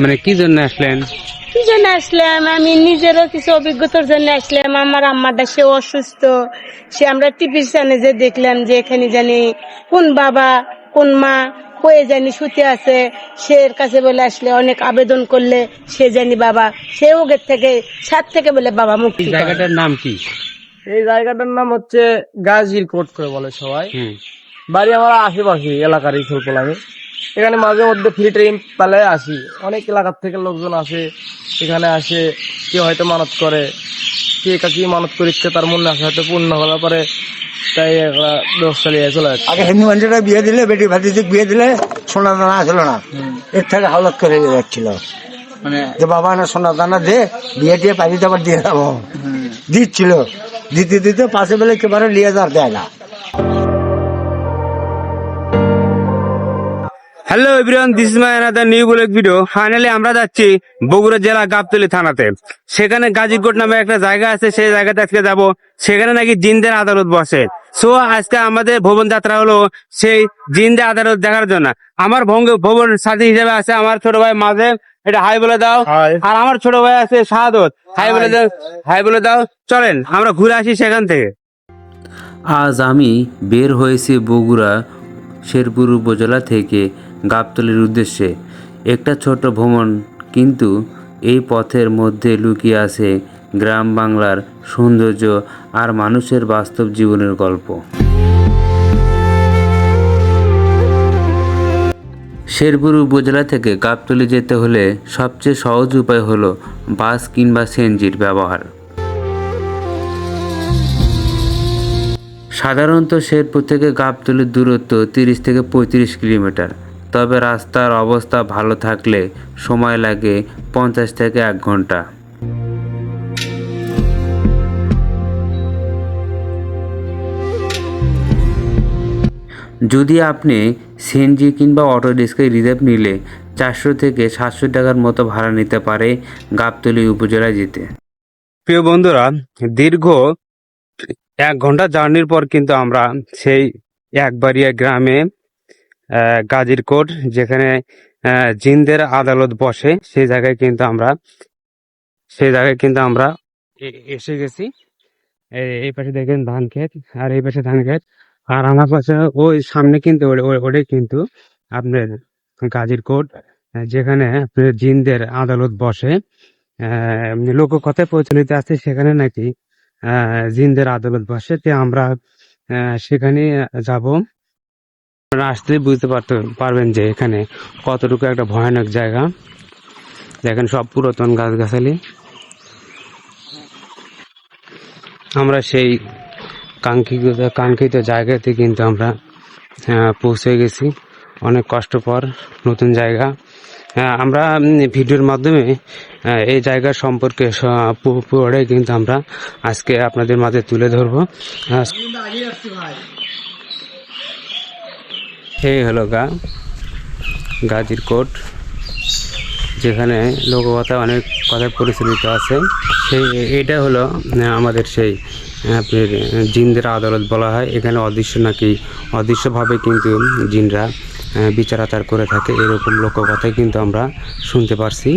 মানে কি জন্য আসলেন? কি জন্য আসলাম, আমি নিজেরও কিছু অভিজ্ঞতার জন্য আসলাম। আমার আম্মাটা সে অসুস্থ, সে আমরা টিভির চ্যানেলে দেখলাম যে এখানে জানি কোন বাবা কোন মা কয়ে জানি শুতে আছে, সে এর কাছে বলে আসলে অনেক আবেদন করলে সে জানি বাবা সে ওগের থেকে সাত থেকে বলে বাবা এই মুক্তি পায়। জায়গাটার নাম কি? এই জায়গাটার নাম হচ্ছে গাজীর কোট করে বলে সবাই। হুম। বাড়ি আমার আশেপাশে এলাকারই ছোটল আমি। এখানে মাঝে মধ্যে ফ্রি ট্রেন পালে আসি, অনেক এলাকার থেকে লোকজন আসে এখানে আসে। কেউ হয়তো মানত করে, কে কি মানত করিচ্ছে তার মনে আসে হয়তো পূর্ণ হওয়ার পরে, তাই একটা ব্যবস্থা নিয়ে চলে যাচ্ছে। আগে হিন্দু মানুষরা বিয়ে দিলে, বেটি ভাতিজি বিয়ে দিলে সোনা দানা আসলো না, এর থেকে হাওলাত করে যাচ্ছিল মানে যে বাবা না সোনা দানা দে, বিয়ে টিয়ে পাইতে আবার দিয়ে যাবো, দিচ্ছিল। দিতে দিতে পাশে বেলে কেবারে লিয়ে যার দেয় না। Hello everyone, this is my another new blog video. Finally আমরা যাচ্ছি বগুড়া জেলা গাবতলী থানাতে। সেখানে গাজীরকোট নামে একটা জায়গা আছে, সেই জায়গাতে আজকে যাব। সেখানে নাকি জিনদের আদালত বসে। সো আজকে আমাদের ভবন যাত্রা হলো সেই জিনদের আদালত দেখার জন্য। আমার ভবন সাথী হিসেবে আছে আমার ছোট ভাই মাঝে, এটা হাই বলে দাও। আর আমার ছোট ভাই আছে শাহাদত, হাই বলে দাও, হাই বলে দাও। চলেন আমরা ঘুরে আসি সেখান থেকে। আজ আমি বের হয়েছি বগুড়া শেরপুর উপজেলা থেকে গাবতলীর উদ্দেশ্যে। একটা ছোট ভ্রমণ, কিন্তু এই পথের মধ্যে লুকিয়ে আছে গ্রাম বাংলার সৌন্দর্য আর মানুষের বাস্তব জীবনের গল্প। শেরপুর উপজেলা থেকে গাবতলী যেতে হলে সবচেয়ে সহজ উপায় হলো বাস কিংবা সিএনজির ব্যবহার। সাধারণত শেরপুর থেকে গাবতলীর দূরত্ব 30 থেকে 35 কিলোমিটার। তবে রাস্তার অবস্থা ভালো থাকলে সময় লাগে 50 থেকে 1 ঘন্টা। যদি আপনি সিএনজি কিংবা অটো রিক্সা রিজার্ভ নিলে 400 থেকে 700 টাকার মতো ভাড়া নিতে পারে গাবতলী উপজেলায় যেতে। প্রিয় বন্ধুরা, দীর্ঘ 1 ঘন্টা জার্নির পর কিন্তু আমরা সেই একবাড়িয়া গ্রামে গাজীরকোট, যেখানে জিনদের আদালত বসে, সেই জায়গায় কিন্তু আমরা এসে গেছি। এই পাশে দেখেন ধান ক্ষেত, আর এই পাশে ধান ক্ষেত, আর আমার পাশে ওই সামনে কিন্তু ওটাই কিন্তু আপনার গাজীরকোট, যেখানে আপনার জিনদের আদালত বসে। লোককথায় প্রচলিত আছে সেখানে নাকি জিনদের আদালত বসে। তো আমরা সেখানে যাব। আপনারা আসতে বুঝতে পারবেন যে এখানে কতটুকু একটা ভয়ানক জায়গা। দেখেন সব পুরাতন গাছগাছালি। আমরা সেই কাঙ্ক্ষিত জায়গাতে কিন্তু আমরা পৌঁছে গেছি। অনেক কষ্ট পর নতুন জায়গা। আমরা ভিডিওর মাধ্যমে এই জায়গার সম্পর্কে পুরোটাই কিন্তু আমরা আজকে আপনাদের মাঝে তুলে ধরবো। এই হলো গাজীরকোট, যেখানে লোককথা অনেক কথা পরিচালিত আছে। এটা হলো আমাদের সেই আপনার জিনদের আদালত বলা হয়। এখানে অদৃশ্যভাবে কিন্তু জিনরা বিচার আচার করে থাকে, এরকম লোককথাই কিন্তু আমরা শুনতে পারছি।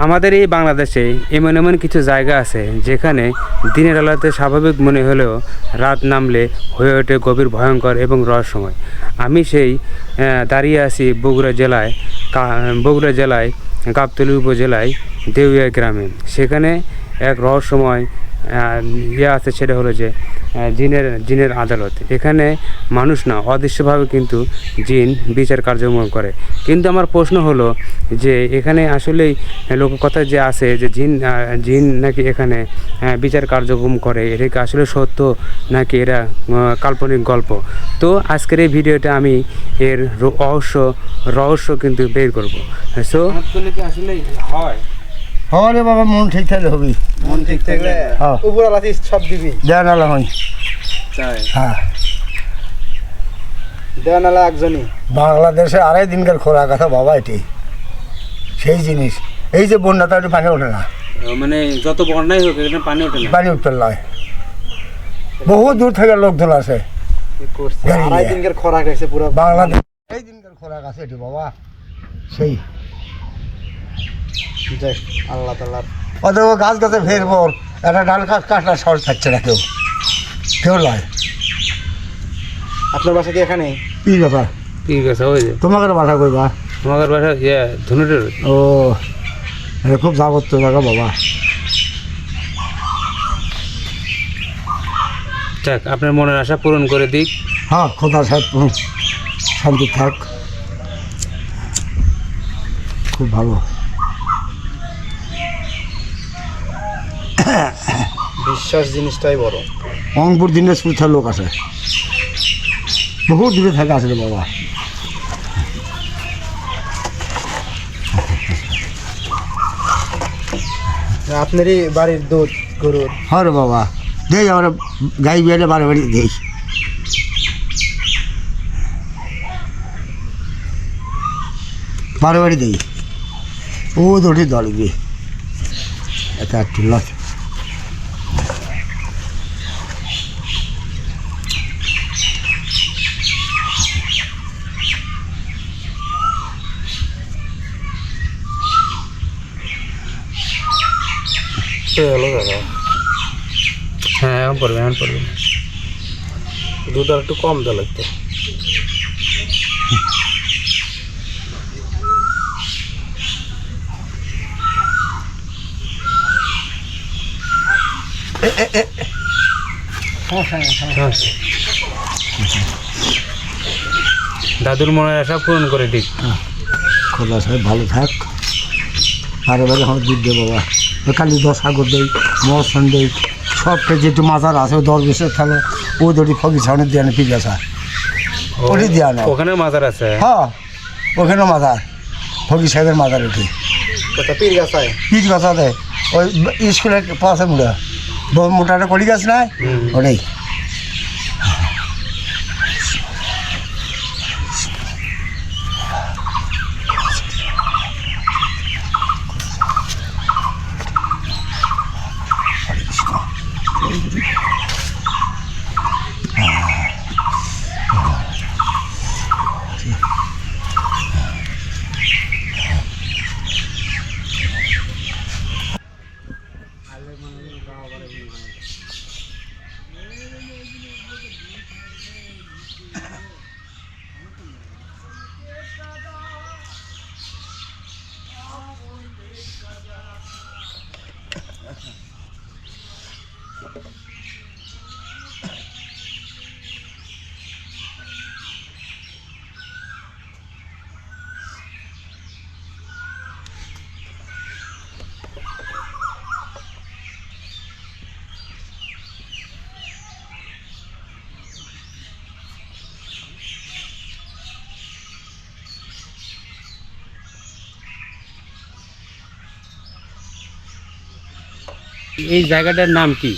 আমাদের এই বাংলাদেশে এমন এমন কিছু জায়গা আছে যেখানে দিনের আলোতে স্বাভাবিক মনে হলেও রাত নামলে হয়ে ওঠে গভীর ভয়ঙ্কর এবং রহস্যময়। আমি সেই দাঁড়িয়ে আছি বগুড়া জেলায় গাবতলী উপজেলায় দেউয়া গ্রামে। সেখানে এক রহস্যময় আছে, সেটা হলো যে জিনের আদালত। এখানে মানুষ না, অদৃশ্যভাবে কিন্তু জিন বিচার কার্যক্রম করে। কিন্তু আমার প্রশ্ন হলো যে এখানে আসলেই লোককথা যে আছে যে জিন নাকি এখানে বিচার কার্যক্রম করে, এটা কি আসলে সত্য নাকি এরা কাল্পনিক গল্প? তো আজকের এই ভিডিওতে আমি এর রহস্য কিন্তু বের করবো। সো আসলে হয় রে বাবা, মন ঠিক থাকলে হবি। মন ঠিক থাকলে হ্যাঁ, উপর আলাদা সব দিবি। দেওয়া নালা হই। হ্যাঁ, দেওয়া নালা একজনই। বাংলাদেশে 2.5 দিনকার খোরাক আছে বাবা, এটি সেই জিনিস। এই যে বন্যা, তার পানি ওঠে না, মানে যত বন্যাই হোক এখানে পানি ওঠে না, পানি উঠতে নয়। বহু দূর থেকে লোকজন আছে গাড়ি নিয়ে। 2.5 দিনকার খরাক আছে পুরো বাংলাদেশ এই দিনকার খোরাক আছে এটি বাবা, সেই যাই আল্লাহ তাআলার। অথবা গাছ গাছে ফের পর একটা ডাল কাটলা সর থাকছে না, কেউ নয়। আপনার বাসা কি এখানে? কি ব্যাপার? ঠিক আছে। ওই যে তোমাকে বাসা করবা? তোমাদের বাসা ধনুটের। ও, এটা খুব জাগ্রত জায়গা বাবা। যাক, আপনার মনের আশা পূরণ করে দিক। হ্যাঁ, খোদা সাহেব শান্তি থাক, খুব ভালো। বিশ্বাস জিনিসটাই বড়। রংপুর দিনাজপুর থেকে লোক আছে, বহু দূরে থেকে আসলে বাবা। আপনারই বাড়ির দুধ গরুর? হ্যাঁ রে বাবা, দেই আমরা গাই বিয়ালে বারে বাড়ি দেই। বারে বাড়ি দেই। ও দড়ি দলবি এটা টিলত। হলো দাদা। হ্যাঁ, এখন পড়বে। দুধ আর একটু কম দেওয়া লাগতো। দাদুর মনের আশা পূরণ করে দিক। খোদা সাহেব ভালো থাক। বারে বারে আমার দুধ দে বাবা। কালি 10 আগর দেই, মরসন দেই, সবটা যেটু মাজার আছে 10-20 থালো ও দড়ি ফগি ছাউনি দিয়ে আনে পিগাছা ওটি দিয়ে আনে। ওখানে মাজার আছে? হ্যাঁ, ওখানেও মাজার, ফগি সাহেবের মাজার ওটি। কোথা পীর গাছায়? পিচ গাছা দেয় ওই স্কুলের পাশে মুড়া মোটাটা কলি গাছ নাই ওটাই। এই জায়গাটার নাম কি?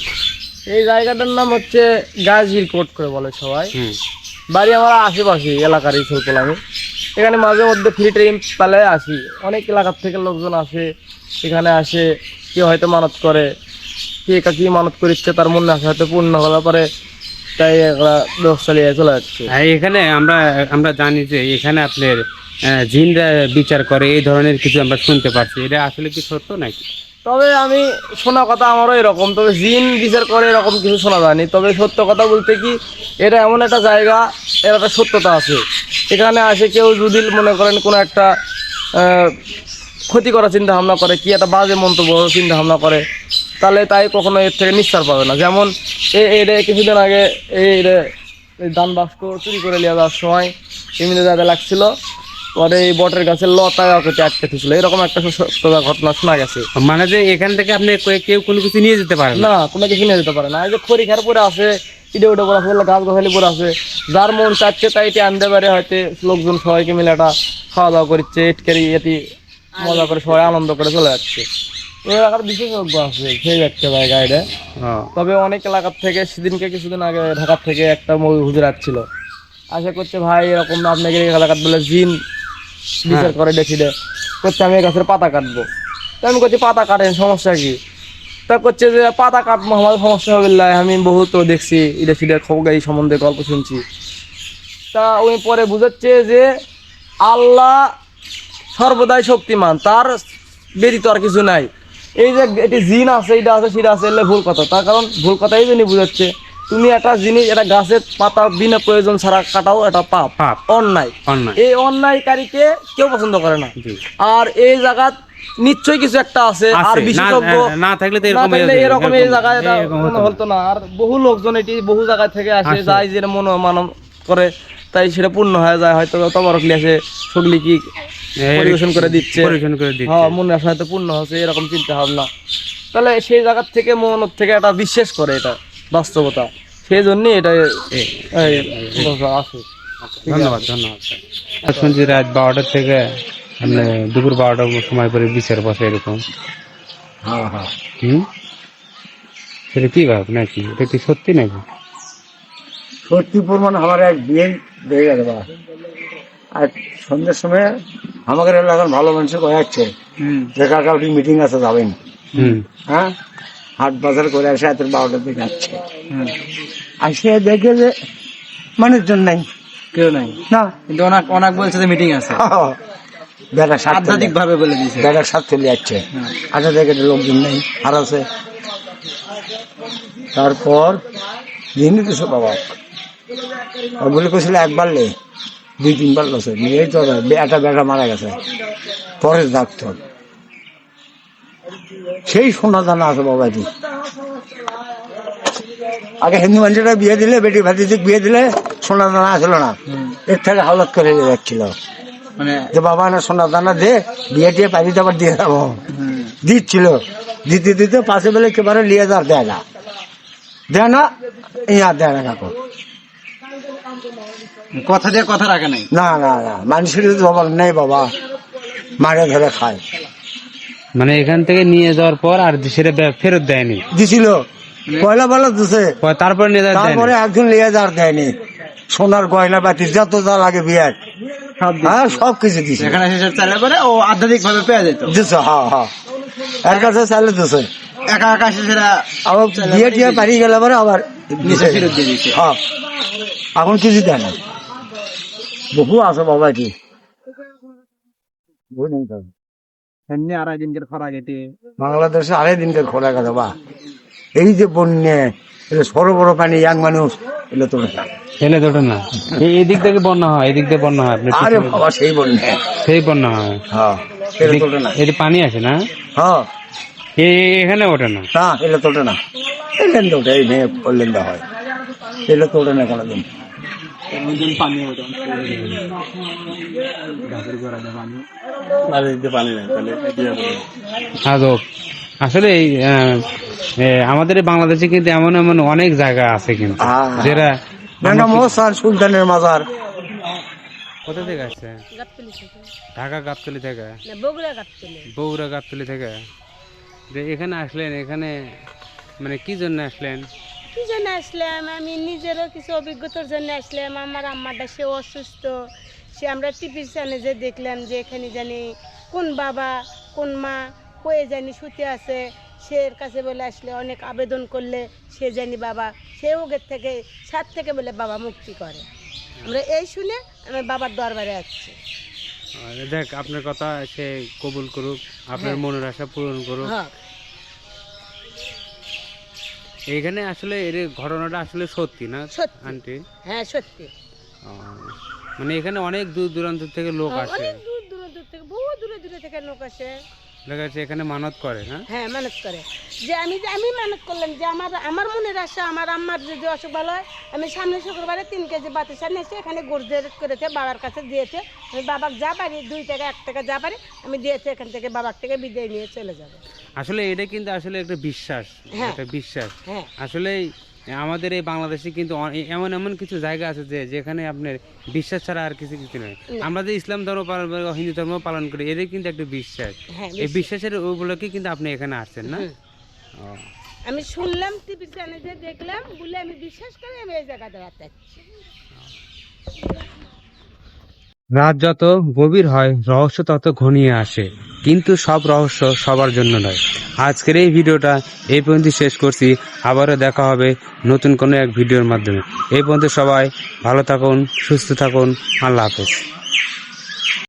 এই জায়গাটার নাম হচ্ছে গাজীর কোট করে বলে সবাই। বাড়ি আমার আশেপাশে এলাকারই ছোটল। আমি এখানে মাঝে মধ্যে ফ্রি ট্রেন পেলে আসি। অনেক এলাকার থেকে লোকজন আসে, এখানে আসে। কেউ হয়তো মানত করে, কে কি মানত করিচ্ছে তার মনে আসে, হয়তো পূর্ণ হওয়ার পরে তাই একটা ব্যবস্থা নিয়ে চলে যাচ্ছে। এখানে আমরা জানি যে এখানে আপনার জিনরা বিচার করে, এই ধরনের কিছু আমরা শুনতে পারছি, এটা আসলে কি সত্য নাকি? তবে আমি শোনা কথা আমারও এরকম, তবে জিন বিচার করে এরকম কিছু শোনা যায়নি। তবে সত্য কথা বলতে কি, এটা এমন একটা জায়গা, এর একটা সত্যতা আছে। এখানে আসে কেউ যদি মনে করেন কোনো একটা ক্ষতি করার চিন্তা ভাবনা করে, কি একটা বাজে মন্তব্য চিন্তা ভাবনা করে, তাহলে তাই কখনো এর থেকে নিস্তার পাবে না। যেমন এটা কিছুদিন আগে এই দান বাক্স চুরি করে নিয়ে যাওয়ার সময় এমনি যাতে লাগছিল, পরে এই বটের গাছের লতায় ওকে আটকে থাকছিল, এরকম একটা সত্যতা ঘটনা শোনা গেছে। মানে যে এখান থেকে আপনি কেউ কোনো কিছু নিয়ে যেতে পারেন না? না, কোনো কিছু নিয়ে যেতে পারে না। এই যে খড়ি খের পরে আছে, ইটে উঠে পড়ে আছে, গাছ গাছালি পরে আছে, যার মন চাচ্ছে তাই এটি আনতে পারে। হয়তো লোকজন সবাইকে মিলে একটা খাওয়া দাওয়া করছে, ইটকারি এটি মজা করে সবাই আনন্দ করে চলে যাচ্ছে। এই এলাকার বিশেষজ্ঞ আছে সেই একটা জায়গা এটা। তবে অনেক এলাকার থেকে সেদিনকে কিছুদিন আগে ঢাকার থেকে একটা হুজুর আসছিল, আশা করছে ভাই এরকম না আপনাকে এই এলাকার বলে জিন বিচার করে দেখি দে, করছে আমি এই গাছের পাতা কাটবো। তো আমি করছি পাতা কাটেন, সমস্যা কি? তা করছে যে পাতা কাটবো আমার সমস্যা হবে না, আমি বহুত দেখছি এটা সেটা খবর এই সম্বন্ধে গল্প শুনছি। তা ওই পরে বুঝাচ্ছে যে আল্লাহ সর্বদাই শক্তিমান, তার ব্যতীত আর কিছু নাই। এই যে এটি জিন আছে, এটা আছে সেটা আছে, এলে ভুল কথা। তার কারণ ভুল কথা এই জন্যই বুঝাচ্ছে, তুমি একটা জিনিস, একটা গাছের পাতা বিনা প্রয়োজন ছাড়া কাটাও, এটা পাপ, অন্যায়। এই অন্যায়কারীকে কেউ পছন্দ করে না। আর এই জায়গা নিশ্চয়ই কিছু একটা আছে, আর বিশেষজ্ঞ না থাকলে তো এরকম এই জায়গায় এটা হতো না। আর বহু লোকজন এটি বহু জায়গা থেকে আসে, যায় যেটা মনোমানন করে, তাই সেটা পূর্ণ হয়ে যায়। হয়তো তবরকলি আসে, সগলি কি পরিবেশন করে দিচ্ছে, হ্যাঁ মনে আসা হয়তো পূর্ণ হচ্ছে, এরকম চিন্তা ভাবনা। তাহলে সেই জায়গার থেকে মন থেকে একটা বিশ্বাস করে, এটা বাস্তবতা, সেই জন্যই এটা আছে। ধন্যবাদ। শুনছি রাত 12টার থেকে দুপুর 12টার সময় করে বিচার বসে এরকম। সেটা কি ভাব নাকি, এটা কি সত্যি নাকি? সত্যি প্রমাণ আমার এক বিয়ে দিয়ে গেল। আর সন্ধ্যের সময় আমাদের এলাকার ভালো মানুষের কয়েকছে যে কাকা ওটি মিটিং আছে যাবেন, হ্যাঁ হাট বাজার করে আসে রাতের 12টার দিকে যাচ্ছে, আসে দেখে যে মানুষজন নাই, কেউ নাই না, কিন্তু অনেক বলছে যে মিটিং আছে, আধ্যাত্মিক ভাবে বলে দিয়েছে, বেড়ার সাথে চলে যাচ্ছে। আচ্ছা দেখে লোকজন নেই, আর আছে। তারপর দিনই কিছু বাবা বলে কছিল একবার লে 2-3 বার লোছে, এই তো একটা বেটা মারা গেছে, পরে ডাক্তার সেই সোনা দানা আছে বাবাটি। আগে হিন্দু মানুষেরা বিয়ে দিলে, বেটি ভাতি বিয়ে দিলে সোনা দানা আসলো না, এর থেকে হাওলাত করে যাচ্ছিল, মানে যে বাবা না সোনা দানা দে, বিয়ে টিয়ে পাইতে আবার দিয়ে যাবো, দিচ্ছিল। দিতে দিতে পাশে বেলে একেবারে লিয়ে যার দেয় না, দেয় না, আর দেয় না কাকু, কথা দিয়ে কথা রাখে নাই। না না না, মানুষের জবাব নেই বাবা, মারে ধরে খায়। মানে এখান থেকে নিয়ে যাওয়ার পর আর সেটা ফেরত দেয়নি? দিছিল পয়লা বেলা দিছে, তারপরে নিয়ে যাওয়ার, তারপরে একজন নিয়ে যাওয়ার দেয়নি। সোনার গয়না বাতি যত যা লাগে বিয়ার, হ্যাঁ সবকিছু দিছে। এখানে চাইলে পরে ও আধ্যাত্মিক ভাবে পেয়ে যেত, দিছে। হ্যাঁ হ্যাঁ, এর কাছে চাইলে দিছে, একা একা সেটা আবার বিয়ে টিয়ে পারিয়ে গেলে পরে আবার নিচে ফেরত দিয়ে দিচ্ছে। হ্যাঁ, এখন কিছু দেয় না। বহু আছে বাবা, কি বাংলাদেশে 2.5 দিনকার খরা গেছে বা এই যে বন্যে, বড় বড় পানি, এক মানুষ এলে তো এলে তোটা না, এই দিক থেকে বন্যা হয়, এদিক থেকে বন্যা হয়। আরে বাবা সেই বন্যে, সেই বন্যা হয়। হ্যাঁ, এটি পানি আছে না? হ্যাঁ, এখানে ওঠে না, না এলে তো ওঠে না, এলেন তো ওঠে, এই মেয়ে করলেন তো হয়, এলে তো ওঠে না কোনোদিন। আসলে আমাদের বাংলাদেশে কিন্তু এমন এমন অনেক জায়গা আছে কিন্তু যেটা সুলতানের মাজার। কোথা থেকে আসছে? ঢাকা গাবতলী থেকে, বগুড়া গাবতলী থেকে। এখানে আসলেন, এখানে মানে কি জন্য আসলেন? কি জন্য আসলাম, আমি নিজেরও কিছু অভিজ্ঞতার জন্য আসলাম। আমার আম্মাটা সে অসুস্থ, সে আমরা টিভির চ্যানেলে দেখলাম যে এখানে জানি কোন বাবা কোন মা কয়ে জানি শুতে আছে, সে এর কাছে বলে আসলে অনেক আবেদন করলে সে জানি বাবা, সে ওগের থেকে 7 থেকে বলে বাবা মুক্তি করে। আমরা এই শুনে আমি বাবার দরবারে আসছি। দেখ আপনার কথা সে কবুল করুক, আপনার মনের আশা পূরণ করুক। হ্যাঁ এইখানে আসলে এর ঘটনাটা আসলে সত্যি না সত্যি। আন্টি? হ্যাঁ সত্যি। ও, মানে এখানে অনেক দূর দূরান্ত থেকে লোক আসে, অনেক দূর দূর থেকে, বহু দূরে দূরে থেকে লোক আসে। দেখা যাচ্ছে এখানে মানত করে না? হ্যাঁ মানত করে, যে আমি মানত করলাম যে আমার মনের আশা, আমার আম্মার যদি অসুখ ভালো হয়, আমি সামনে শুক্রবারে 3 কেজি বাতাসা নিয়েছি, এখানে গোর্জের করেছে, বাবার কাছে দিয়েছে। আমি বাবার যা পারি 2 টাকা 1 টাকা যা পারি আমি দিয়েছি, এখান থেকে বাবার থেকে বিদায় নিয়ে চলে যাবে। আসলে এটা কিন্তু আসলে একটা বিশ্বাস, হ্যাঁ। একটা বিশ্বাস। হ্যাঁ আসলে আমাদের এই বাংলাদেশে কিন্তু এমন এমন কিছু জায়গা আছে যেখানে আপনার বিশ্বাস ছাড়া আর কিছু নয়। আমরা যে ইসলাম ধর্ম পালন করি, হিন্দু ধর্ম পালন করি, এদের কিন্তু একটা বিশ্বাস। হ্যাঁ এই বিশ্বাসের ওগুলোকে কিন্তু আপনি এখানে আসছেন না? ও। আমি শুনলাম টিভি চ্যানেলে দেখলাম বলে আমি বিশ্বাস করি আমি এই জায়গাতে বাঁচাচ্ছি। রাত যত গভীর হয় রহস্য তত ঘনিয়ে আসে, কিন্তু সব রহস্য সবার জন্য নয়। আজকের এই ভিডিওটা এই পর্যন্ত শেষ করছি, আবারও দেখা হবে নতুন কোনো এক ভিডিওর মাধ্যমে। এই পর্যন্ত সবাই ভালো থাকুন, সুস্থ থাকুন, আল্লাহ হাফেজ।